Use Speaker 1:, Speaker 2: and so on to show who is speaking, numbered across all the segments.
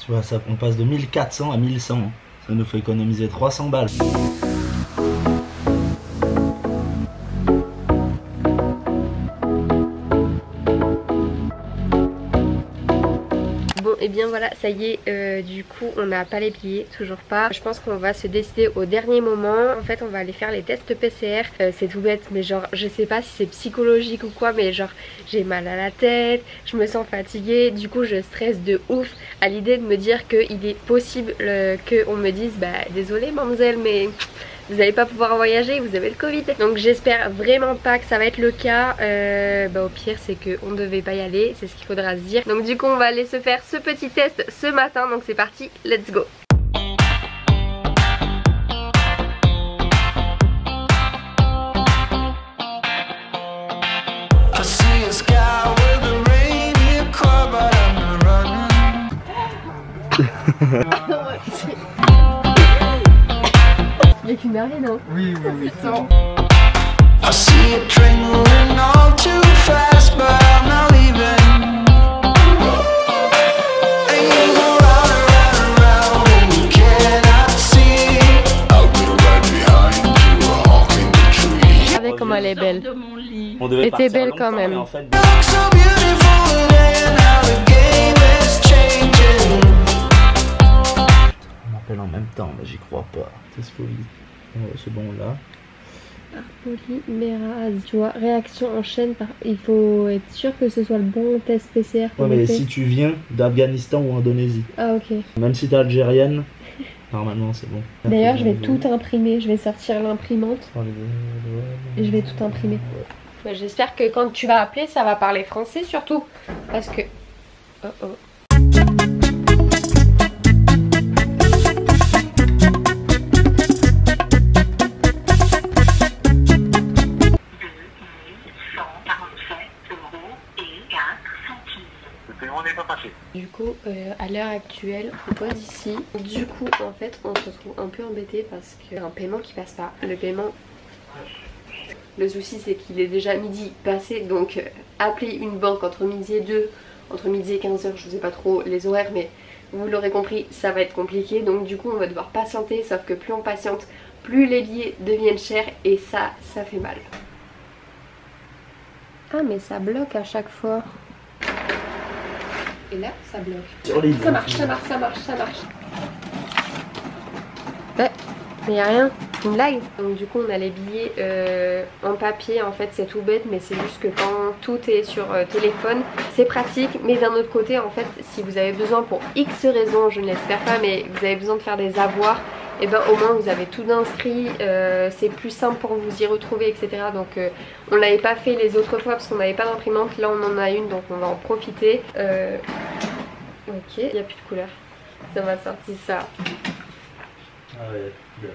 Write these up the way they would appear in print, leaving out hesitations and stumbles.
Speaker 1: tu vois, ça, on passe de 1400 à 1100. Hein. Ça nous fait économiser 300 balles.
Speaker 2: Et bien voilà, ça y est, du coup on n'a pas les billets, toujours pas. Je pense qu'on va se décider au dernier moment. En fait on va aller faire les tests PCR. C'est tout bête mais genre je sais pas si c'est psychologique ou quoi, mais genre j'ai mal à la tête, je me sens fatiguée. Du coup je stresse de ouf à l'idée de me dire qu'il est possible qu'on me dise bah désolé mademoiselle mais vous n'allez pas pouvoir voyager, vous avez le Covid. Donc j'espère vraiment pas que ça va être le cas. Au pire c'est qu'on ne devait pas y aller, c'est ce qu'il faudra se dire. Donc du coup on va aller se faire ce petit test ce matin. Donc c'est parti, let's go. Il y a qu'une arrêt, non? Oui, oui, oui. Putain. Regardez comme elle est belle. Elle était belle quand même. En fait...
Speaker 1: On appelle en même temps, mais j'y crois pas. C'est folie. C'est bon là.
Speaker 2: Arpoli, Meraz, tu vois, réaction en chaîne. Il faut être sûr que ce soit le bon test PCR.
Speaker 1: Ouais, mais si tu viens d'Afghanistan ou Indonésie.
Speaker 2: Ah, ok.
Speaker 1: Même si t'es algérienne, normalement c'est bon.
Speaker 2: D'ailleurs, je vais tout imprimer. Je vais sortir l'imprimante. Et je vais tout imprimer. Ouais, j'espère que quand tu vas appeler, ça va parler français surtout. Parce que. Oh oh. Du coup, à l'heure actuelle, on pose ici. Du coup, en fait, on se retrouve un peu embêté parce qu'il y a un paiement qui passe pas. Le paiement, le souci c'est qu'il est déjà midi passé. Donc, appeler une banque entre midi et 2, entre midi et 15h, je sais pas trop les horaires, mais vous l'aurez compris, ça va être compliqué. Donc, du coup, on va devoir patienter. Sauf que plus on patiente, plus les billets deviennent chers et ça fait mal. Ah, mais ça bloque à chaque fois. Et là, ça bloque. Ça marche, ça marche, ça marche, ça marche. Ouais, mais y a rien, une blague. Donc du coup on a les billets en papier, en fait c'est tout bête, mais c'est juste que quand tout est sur téléphone, c'est pratique. Mais d'un autre côté, en fait, si vous avez besoin pour X raisons, je ne l'espère pas, mais vous avez besoin de faire des avoirs, et ben au moins vous avez tout inscrit, c'est plus simple pour vous y retrouver, etc. Donc on l'avait pas fait les autres fois parce qu'on n'avait pas d'imprimante, là on en a une donc on va en profiter. Ok, il n'y a plus de couleur, ça m'a sorti ça.
Speaker 1: Ah ouais, couleur.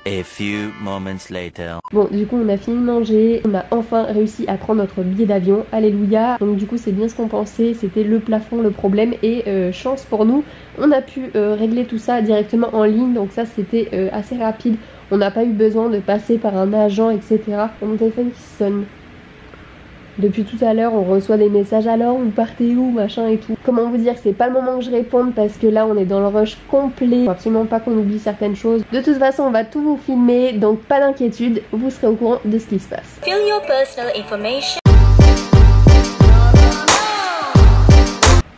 Speaker 3: A few moments later.
Speaker 2: Bon, du coup on a fini de manger, on a enfin réussi à prendre notre billet d'avion, alléluia. Donc du coup c'est bien ce qu'on pensait, c'était le plafond le problème et chance pour nous, on a pu régler tout ça directement en ligne, donc ça c'était assez rapide. On n'a pas eu besoin de passer par un agent, etc. Mon téléphone qui sonne. Depuis tout à l'heure on reçoit des messages, alors vous partez où, machin et tout. Comment vous dire que c'est pas le moment que je réponde parce que là on est dans le rush complet. Faut absolument pas qu'on oublie certaines choses. De toute façon on va tout vous filmer, donc pas d'inquiétude, vous serez au courant de ce qui se passe.
Speaker 4: Fill your personal information.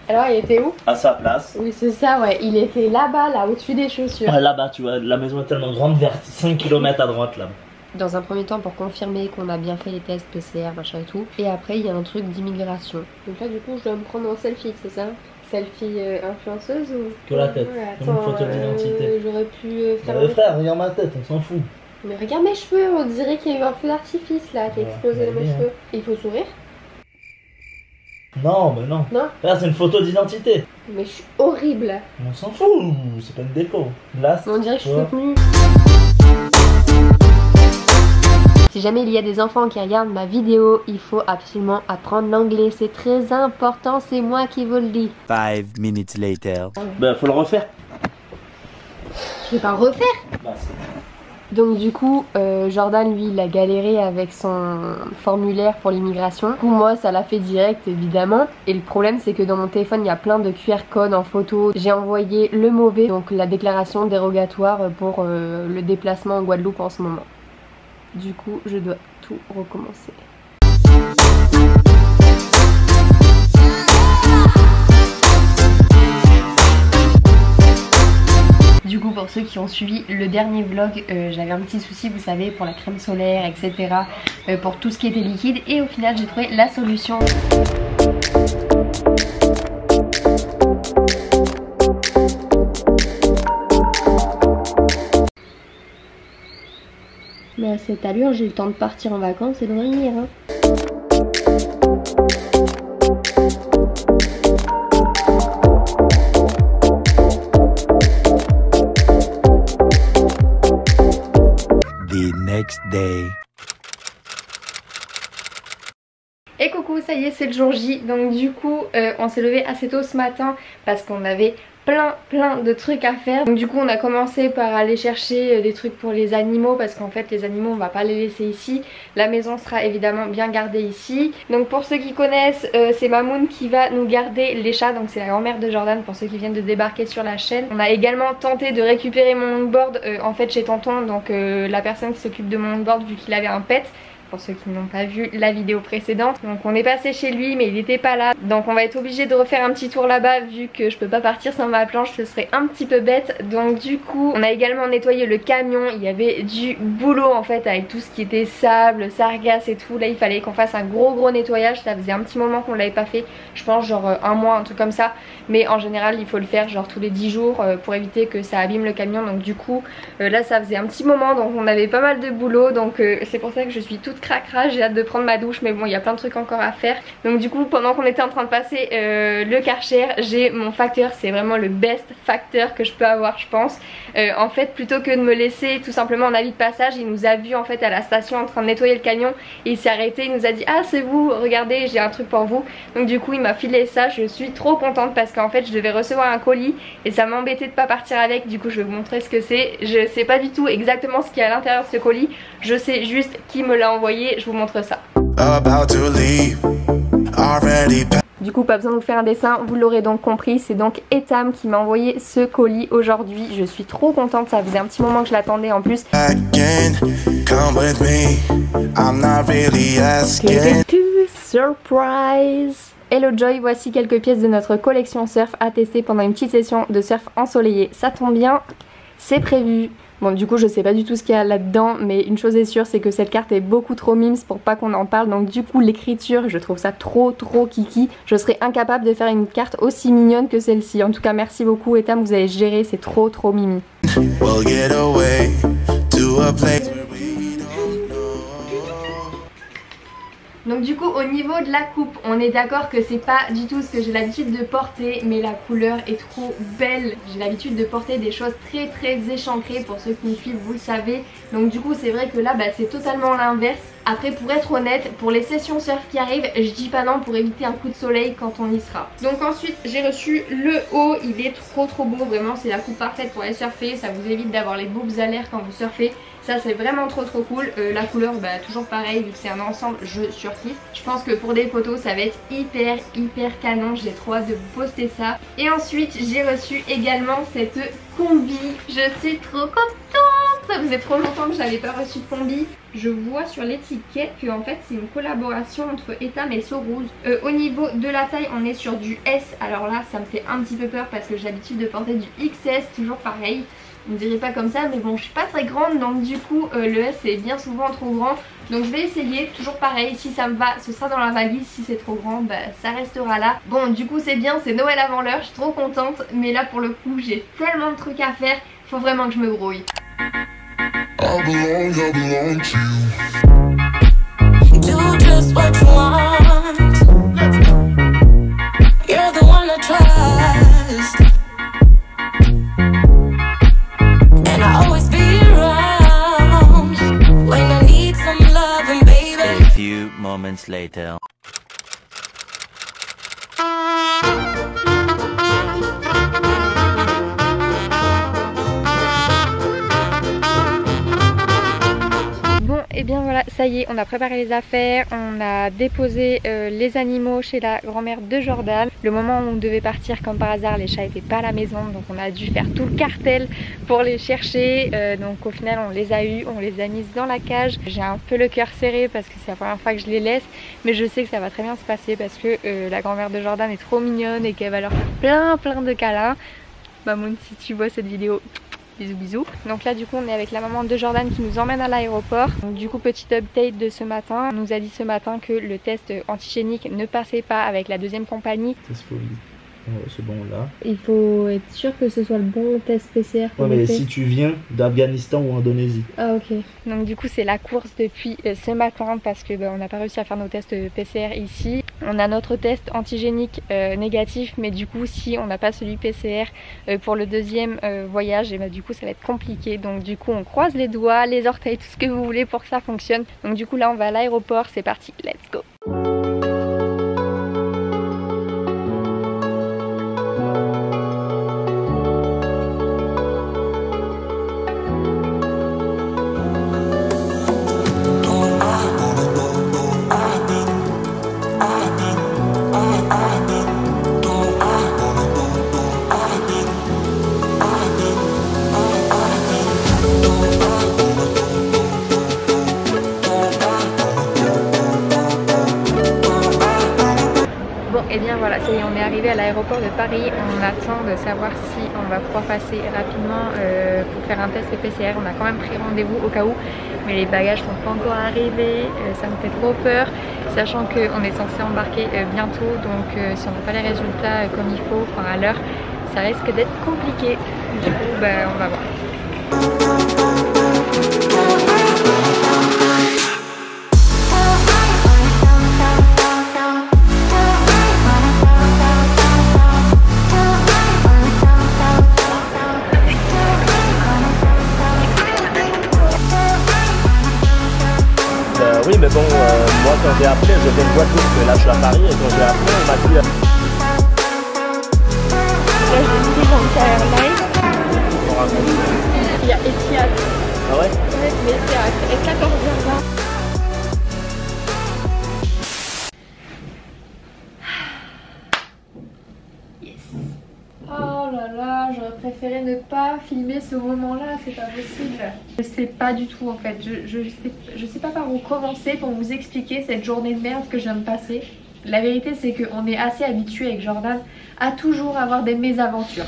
Speaker 2: Alors il était où?
Speaker 1: À sa place.
Speaker 2: Oui c'est ça, ouais, il était là-bas, là au-dessus des chaussures.
Speaker 1: Ah, là-bas tu vois, la maison est tellement grande, vers 5 km à droite là.
Speaker 2: Dans un premier temps pour confirmer qu'on a bien fait les tests PCR, machin et tout. Et après il y a un truc d'immigration. Donc là du coup je dois me prendre en selfie, c'est ça? Selfie influenceuse ou?
Speaker 1: Que la tête, ouais,
Speaker 2: attends,
Speaker 1: une photo d'identité.
Speaker 2: J'aurais pu faire...
Speaker 1: frère, regarde ma tête, on s'en fout.
Speaker 2: Mais regarde mes cheveux, on dirait qu'il y a eu un feu d'artifice là, qui a explosé dans mes cheveux. Il faut sourire?
Speaker 1: Non, mais non.
Speaker 2: Non?
Speaker 1: Là c'est une photo d'identité.
Speaker 2: Mais je suis horrible.
Speaker 1: On s'en fout, c'est pas une déco. Là,
Speaker 2: on dirait que je suis toute nue. Si jamais il y a des enfants qui regardent ma vidéo, il faut absolument apprendre l'anglais, c'est très important, c'est moi qui vous le dis.
Speaker 3: 5 minutes later.
Speaker 1: Bah faut le refaire.
Speaker 2: Je vais pas refaire.
Speaker 1: Bah,
Speaker 2: Donc du coup Jordan lui il a galéré avec son formulaire pour l'immigration. Du coup moi ça l'a fait direct évidemment. Et le problème c'est que dans mon téléphone il y a plein de QR codes en photo. J'ai envoyé le mauvais, donc la déclaration dérogatoire pour le déplacement en Guadeloupe en ce moment. Du coup je dois tout recommencer. Du coup pour ceux qui ont suivi le dernier vlog, j'avais un petit souci vous savez pour la crème solaire etc, pour tout ce qui était liquide et au final j'ai trouvé la solution. Mais à cette allure j'ai eu le temps de partir en vacances et de revenir hein.
Speaker 3: Next day.
Speaker 2: Et coucou, ça y est c'est le jour J. Donc du coup on s'est levé assez tôt ce matin parce qu'on avait plein de trucs à faire. Donc du coup on a commencé par aller chercher des trucs pour les animaux parce qu'en fait les animaux on va pas les laisser ici. La maison sera évidemment bien gardée ici. Donc pour ceux qui connaissent c'est Mamoun qui va nous garder les chats. Donc c'est la grand-mère de Jordan pour ceux qui viennent de débarquer sur la chaîne. On a également tenté de récupérer mon longboard en fait chez tonton. Donc la personne qui s'occupe de mon longboard vu qu'il avait un pet. Pour ceux qui n'ont pas vu la vidéo précédente. Donc on est passé chez lui mais il n'était pas là. Donc on va être obligé de refaire un petit tour là-bas vu que je peux pas partir sans ma planche, ce serait un petit peu bête. Donc du coup on a également nettoyé le camion. Il y avait du boulot en fait avec tout ce qui était sable, sargasse et tout. Là il fallait qu'on fasse un gros nettoyage. Ça faisait un petit moment qu'on l'avait pas fait. Je pense genre un mois, un truc comme ça. Mais en général il faut le faire genre tous les 10 jours pour éviter que ça abîme le camion. Donc du coup là ça faisait un petit moment donc on avait pas mal de boulot. Donc c'est pour ça que je suis toute cracra, j'ai hâte de prendre ma douche mais bon il y a plein de trucs encore à faire. Donc du coup pendant qu'on était en train de passer le Karcher, j'ai mon facteur, c'est vraiment le best facteur que je peux avoir je pense. En fait plutôt que de me laisser tout simplement en avis de passage, il nous a vu en fait à la station en train de nettoyer le camion et il s'est arrêté, il nous a dit ah c'est vous, regardez j'ai un truc pour vous. Donc du coup il m'a filé ça, je suis trop contente parce qu'en fait je devais recevoir un colis et ça m'embêtait de pas partir avec. Du coup je vais vous montrer ce que c'est. Je sais pas du tout exactement ce qu'il y a à l'intérieur de ce colis, je sais juste qui me l'a envoyé. Je vous montre ça. Du coup pas besoin de vous faire un dessin, vous l'aurez donc compris, c'est donc Etam qui m'a envoyé ce colis aujourd'hui. Je suis trop contente, ça faisait un petit moment que je l'attendais en plus. Surprise! Hello Joy, voici quelques pièces de notre collection surf à tester pendant une petite session de surf ensoleillé. Ça tombe bien, c'est prévu. Bon du coup je sais pas du tout ce qu'il y a là-dedans mais une chose est sûre c'est que cette carte est beaucoup trop mimes pour pas qu'on en parle. Donc du coup l'écriture je trouve ça trop kiki. Je serais incapable de faire une carte aussi mignonne que celle-ci. En tout cas merci beaucoup Etam, vous avez géré, c'est trop mimi. Donc du coup au niveau de la coupe on est d'accord que c'est pas du tout ce que j'ai l'habitude de porter mais la couleur est trop belle. J'ai l'habitude de porter des choses très échancrées pour ceux qui me suivent vous le savez. Donc du coup c'est vrai que là bah, c'est totalement l'inverse. Après pour être honnête pour les sessions surf qui arrivent je dis pas non pour éviter un coup de soleil quand on y sera. Donc ensuite j'ai reçu le haut, il est trop beau vraiment, c'est la coupe parfaite pour aller surfer. Ça vous évite d'avoir les boobs à l'air quand vous surfez. Ça c'est vraiment trop cool. La couleur bah toujours pareil vu que c'est un ensemble, je surkiffe. Je pense que pour des photos ça va être hyper canon. J'ai trop hâte de vous poster ça. Et ensuite j'ai reçu également cette combi. Je suis trop contente. Ça faisait trop longtemps que j'avais pas reçu de combi. Je vois sur l'étiquette que en fait c'est une collaboration entre Etam et Sorouz. Au niveau de la taille on est sur du S. Alors là ça me fait un petit peu peur parce que j'ai l'habitude de porter du XS, toujours pareil. On dirait pas comme ça mais bon je suis pas très grande donc du coup le S c'est bien souvent trop grand. Donc je vais essayer, toujours pareil, si ça me va ce sera dans la valise, si c'est trop grand bah ça restera là. Bon du coup c'est bien, c'est Noël avant l'heure, je suis trop contente. Mais là pour le coup j'ai tellement de trucs à faire, faut vraiment que je me grouille. I belong to you. Do just what you want. You're the one I trust. And I always be around when I need some loving, baby.
Speaker 3: A few moments later.
Speaker 2: ça y est, on a préparé les affaires, on a déposé les animaux chez la grand-mère de Jordan. Le moment où on devait partir, comme par hasard, les chats n'étaient pas à la maison, donc on a dû faire tout le cartel pour les chercher. Donc au final on les a eus, on les a mises dans la cage. J'ai un peu le cœur serré parce que c'est la première fois que je les laisse, mais je sais que ça va très bien se passer parce que la grand-mère de Jordan est trop mignonne et qu'elle va leur faire plein de câlins. Mamoun, si tu vois cette vidéo, bisous bisous. Donc là du coup on est avec la maman de Jordan qui nous emmène à l'aéroport. Donc du coup petit update de ce matin. On nous a dit ce matin que le test antigénique ne passait pas avec la deuxième compagnie.
Speaker 1: C'est folie. C'est bon là.
Speaker 2: Il faut être sûr que ce soit le bon test PCR.
Speaker 1: Ouais mais si tu viens d'Afghanistan ou Indonésie.
Speaker 2: Ah ok. Donc du coup c'est la course depuis ce matin parce que on n'a pas réussi à faire nos tests PCR ici. On a notre test antigénique négatif, mais du coup si on n'a pas celui PCR pour le deuxième voyage, et bah du coup ça va être compliqué. Donc du coup on croise les doigts, les orteils, tout ce que vous voulez pour que ça fonctionne. Donc du coup là on va à l'aéroport, c'est parti, let's go. Et bien voilà, ça y est, on est arrivé à l'aéroport de Paris. On attend de savoir si on va pouvoir passer rapidement pour faire un test PCR. On a quand même pris rendez-vous au cas où, mais les bagages sont pas encore arrivés. Ça me fait trop peur, sachant qu'on est censé embarquer bientôt. Donc si on n'a pas les résultats comme il faut, enfin à l'heure, ça risque d'être compliqué. Du coup, on va voir.
Speaker 5: Oui mais bon, moi quand j'ai appelé, je viens de Guadeloupe, là je suis à Paris et quand j'ai appelé, on m'a dit...
Speaker 2: Là j'ai mis les gens de Airlines. Il y a Etihad.
Speaker 5: Ah ouais?
Speaker 2: Ouais, mais c'est à 14h20. Oh là là, j'aurais préféré ne pas filmer ce moment-là, c'est pas possible. Je sais pas du tout en fait, je sais pas par où commencer pour vous expliquer cette journée de merde que je viens de passer. La vérité c'est qu'on est assez habitué avec Jordan à toujours avoir des mésaventures.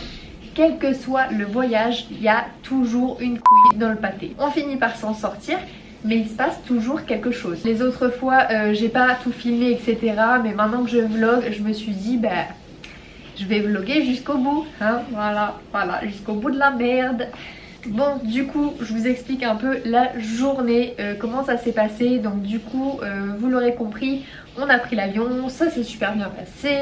Speaker 2: Quel que soit le voyage, il y a toujours une couille dans le pâté. On finit par s'en sortir, mais il se passe toujours quelque chose. Les autres fois, j'ai pas tout filmé, etc. Mais maintenant que je vlog, je me suis dit, je vais vlogger jusqu'au bout, hein, voilà, jusqu'au bout de la merde. Bon, du coup, je vous explique un peu la journée, comment ça s'est passé. Donc du coup, vous l'aurez compris, on a pris l'avion, ça s'est super bien passé,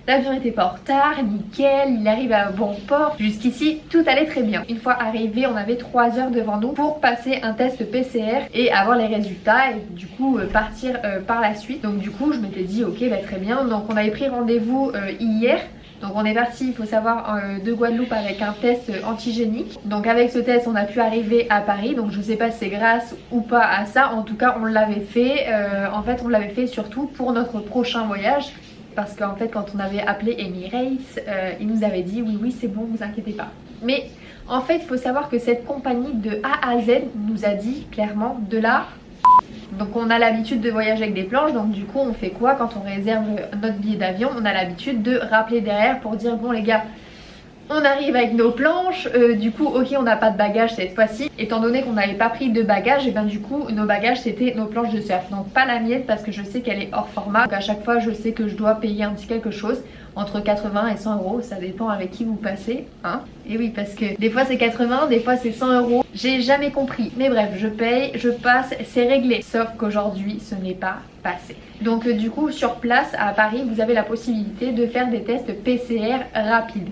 Speaker 2: l'avion n'était pas en retard, nickel, il arrive à bon port. Jusqu'ici, tout allait très bien. Une fois arrivé, on avait 3 heures devant nous pour passer un test PCR et avoir les résultats et du coup partir par la suite. Donc du coup, je m'étais dit, ok, très bien. Donc on avait pris rendez-vous hier. Donc on est parti, il faut savoir, de Guadeloupe avec un test antigénique. Donc avec ce test on a pu arriver à Paris. Donc je sais pas si c'est grâce ou pas à ça. En tout cas on l'avait fait. En fait on l'avait fait surtout pour notre prochain voyage. Parce qu'en fait quand on avait appelé Emirates, il nous avait dit oui c'est bon, vous inquiétez pas. Mais en fait il faut savoir que cette compagnie de A à Z nous a dit clairement de là. Donc on a l'habitude de voyager avec des planches, donc du coup on fait quoi quand on réserve notre billet d'avion? On a l'habitude de rappeler derrière pour dire bon les gars, on arrive avec nos planches, du coup ok on n'a pas de bagages cette fois-ci. Étant donné qu'on n'avait pas pris de bagages, et bien du coup nos bagages c'était nos planches de surf. Donc pas la mienne parce que je sais qu'elle est hors format. Donc à chaque fois je sais que je dois payer un petit quelque chose. Entre 80 et 100 euros, ça dépend avec qui vous passez, hein. Et oui, parce que des fois c'est 80, des fois c'est 100 euros. J'ai jamais compris. Mais bref, je paye, je passe, c'est réglé. Sauf qu'aujourd'hui, ce n'est pas passé. Donc du coup, sur place à Paris, vous avez la possibilité de faire des tests PCR rapides.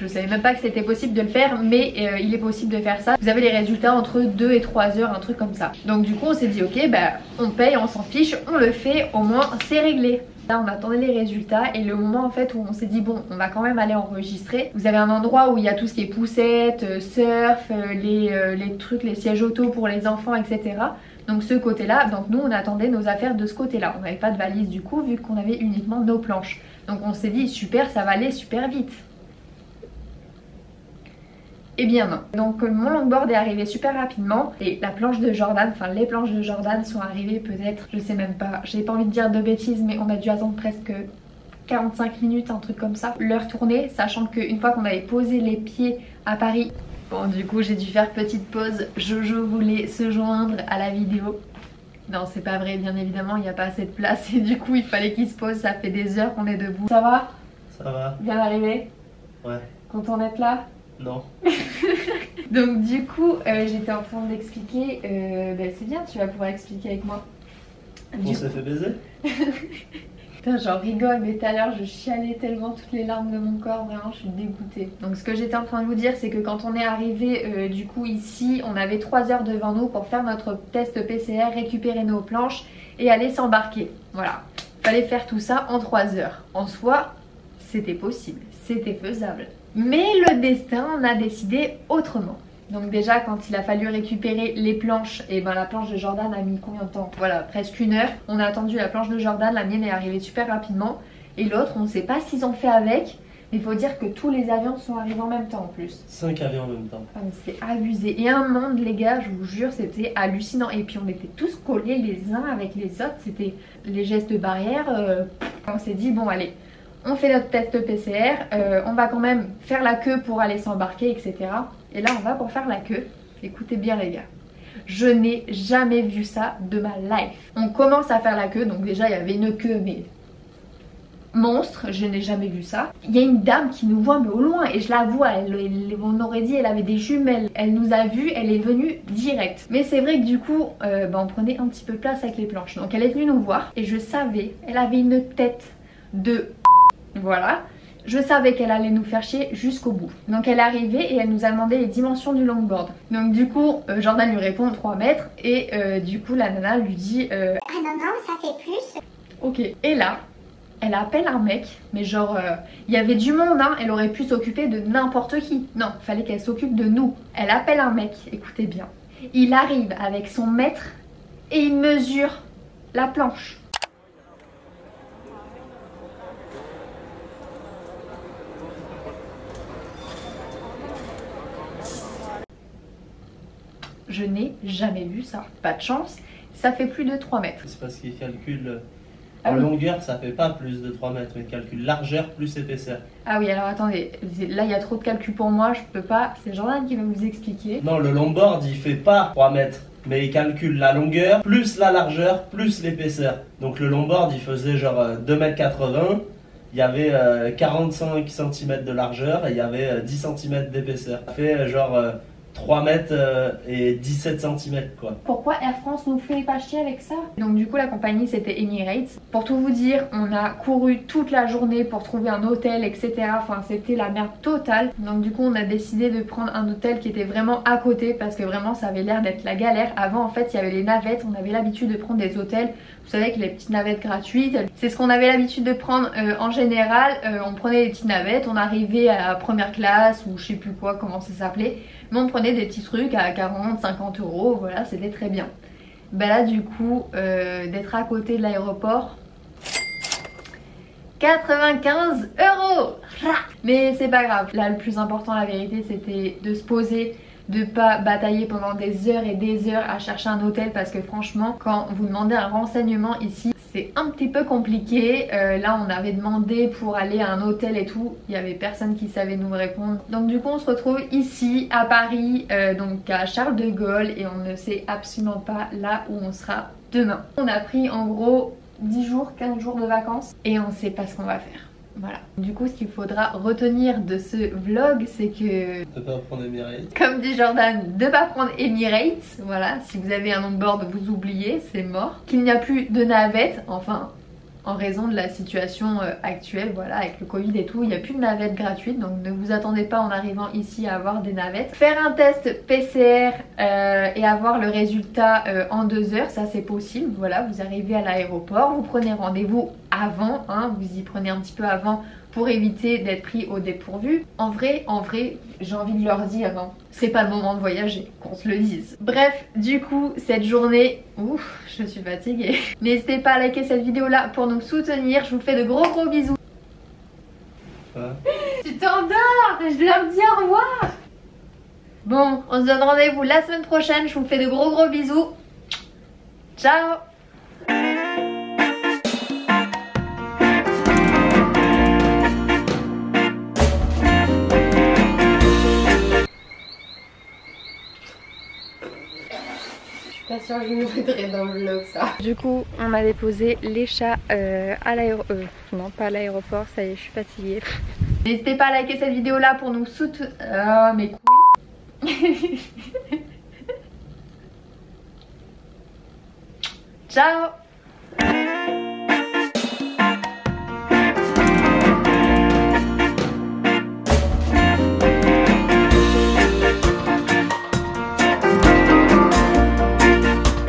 Speaker 2: Je savais même pas que c'était possible de le faire, mais il est possible de faire ça. Vous avez les résultats entre 2 et 3 heures, un truc comme ça. Donc du coup on s'est dit ok, on paye, on s'en fiche, on le fait, au moins c'est réglé. Là on attendait les résultats et le moment en fait où on s'est dit bon on va quand même aller enregistrer. Vous avez un endroit où il y a tout ce qui est poussette, surf, les trucs, les sièges auto pour les enfants, etc.
Speaker 6: Donc ce côté-là, donc nous on attendait nos affaires de ce côté-là. On n'avait pas de valise du coup vu qu'on avait uniquement nos planches. Donc on s'est dit super, ça va aller super vite. Eh bien non. Donc mon longboard est arrivé super rapidement et la planche de Jordan, enfin les planches de Jordan sont arrivées peut-être, je sais même pas, j'ai pas envie de dire de bêtises mais on a dû attendre presque 45 minutes, un truc comme ça. L'heure tournée, sachant qu'une fois qu'on avait posé les pieds à Paris, bon du coup j'ai dû faire petite pause, Jojo voulait se joindre à la vidéo. Non c'est pas vrai, bien évidemment il n'y a pas assez de place et du coup il fallait qu'il se pose, ça fait des heures qu'on est debout. Ça va?
Speaker 5: Ça va.
Speaker 6: Bien arrivé?
Speaker 5: Ouais.
Speaker 6: Content d'être là?
Speaker 5: Non.
Speaker 6: Donc du coup j'étais en train d'expliquer, c'est bien, tu vas pouvoir expliquer avec moi.
Speaker 5: On s'est fait baiser?
Speaker 6: Putain j'en rigole mais tout à l'heure je chialais tellement toutes les larmes de mon corps, vraiment je suis dégoûtée. Donc ce que j'étais en train de vous dire c'est que quand on est arrivé du coup ici, on avait 3 heures devant nous pour faire notre test PCR, récupérer nos planches et aller s'embarquer. Voilà, fallait faire tout ça en 3 heures. En soi c'était possible, c'était faisable. Mais le destin en a décidé autrement. Donc déjà quand il a fallu récupérer les planches, et ben la planche de Jordan a mis combien de temps? Voilà, presque 1 heure. On a attendu la planche de Jordan, la mienne est arrivée super rapidement. Et l'autre, on ne sait pas ce qu'ils ont fait avec. Mais il faut dire que tous les avions sont arrivés en même temps en plus.
Speaker 5: 5 avions en même temps.
Speaker 6: Ah, mais c'est abusé. Et un monde les gars, je vous jure, c'était hallucinant. Et puis on était tous collés les uns avec les autres. C'était les gestes barrières. On s'est dit bon allez, on fait notre test PCR, on va quand même faire la queue pour aller s'embarquer, etc. Et là on va pour faire la queue. Écoutez bien les gars, je n'ai jamais vu ça de ma life. On commence à faire la queue, donc déjà il y avait une queue mais monstre, je n'ai jamais vu ça. Il y a une dame qui nous voit mais au loin et je la vois, on aurait dit elle avait des jumelles. Elle nous a vus, elle est venue direct. Mais c'est vrai que du coup on prenait un petit peu place avec les planches. Donc elle est venue nous voir et je savais, elle avait une tête de... Voilà, je savais qu'elle allait nous faire chier jusqu'au bout. Donc elle est arrivée et elle nous a demandé les dimensions du longboard. Donc du coup, Jordan lui répond 3 mètres et du coup la nana lui dit
Speaker 4: Ah non, non, ça fait plus.
Speaker 6: ok. Et là, elle appelle un mec, mais genre, il y avait du monde, hein, elle aurait pu s'occuper de n'importe qui. Non, fallait qu'elle s'occupe de nous. Elle appelle un mec, écoutez bien. Il arrive avec son mètre et il mesure la planche. Je n'ai jamais vu ça. Pas de chance, ça fait plus de 3 mètres.
Speaker 5: C'est parce qu'il calcule
Speaker 6: Ah
Speaker 5: en
Speaker 6: oui.
Speaker 5: longueur, ça fait pas plus de 3 mètres, mais il calcule largeur plus épaisseur.
Speaker 6: Ah oui, alors attendez, là il y a trop de calculs pour moi, je peux pas. C'est Jordan qui va vous expliquer.
Speaker 5: Non, le longboard il fait pas 3 mètres, mais il calcule la longueur plus la largeur plus l'épaisseur. Donc le longboard il faisait genre 2,80 m, il y avait 45 cm de largeur et il y avait 10 cm d'épaisseur. Ça fait genre 3 mètres et 17 cm quoi.
Speaker 6: Pourquoi Air France nous fait pas chier avec ça? Donc du coup la compagnie c'était Emirates. Pour tout vous dire, on a couru toute la journée pour trouver un hôtel, etc. Enfin c'était la merde totale. Donc du coup on a décidé de prendre un hôtel qui était vraiment à côté parce que vraiment ça avait l'air d'être la galère. Avant en fait il y avait les navettes, on avait l'habitude de prendre des hôtels. Vous savez que les petites navettes gratuites, c'est ce qu'on avait l'habitude de prendre en général. On prenait les petites navettes, on arrivait à la première classe ou je sais plus quoi, comment ça s'appelait. Mais on prenait des petits trucs à 40, 50 euros, voilà, c'était très bien. Bah là du coup, d'être à côté de l'aéroport, 95 euros. Mais c'est pas grave, là le plus important la vérité c'était de se poser, de pas batailler pendant des heures et des heures à chercher un hôtel parce que franchement quand vous demandez un renseignement ici c'est un petit peu compliqué. Là on avait demandé pour aller à un hôtel et tout, il y avait personne qui savait nous répondre. Donc du coup on se retrouve ici à Paris, donc à Charles de Gaulle et on ne sait absolument pas là où on sera demain. On a pris en gros 10 jours, 15 jours de vacances et on sait pas ce qu'on va faire. Voilà. Du coup, ce qu'il faudra retenir de ce vlog, c'est que...
Speaker 5: De pas prendre Emirates.
Speaker 6: Comme dit Jordan, de pas prendre Emirates. Voilà, si vous avez un longboard, vous oubliez, c'est mort. Qu'il n'y a plus de navettes, enfin... en raison de la situation actuelle, voilà, avec le Covid et tout, il n'y a plus de navettes gratuites, donc ne vous attendez pas en arrivant ici à avoir des navettes. Faire un test PCR et avoir le résultat en 2 heures, ça c'est possible, voilà, vous arrivez à l'aéroport, vous prenez rendez-vous avant, hein, vous y prenez un petit peu avant pour éviter d'être pris au dépourvu. En vrai, j'ai envie de leur dire, hein, c'est pas le moment de voyager, qu'on se le dise. Bref, du coup, cette journée, ouf, je suis fatiguée. N'hésitez pas à liker cette vidéo là pour nous soutenir. Je vous fais de gros bisous. Tu t'endors, je leur dis au revoir. Bon, on se donne rendez-vous la semaine prochaine. Je vous fais de gros bisous. Ciao.
Speaker 2: Pas sûre que je me mettrai dans le vlog ça. Du coup on a déposé les chats à l'aéroport. Non pas à l'aéroport, ça y est je suis fatiguée.
Speaker 6: N'hésitez pas à liker cette vidéo là pour nous soutenir. Mes couilles. Ciao.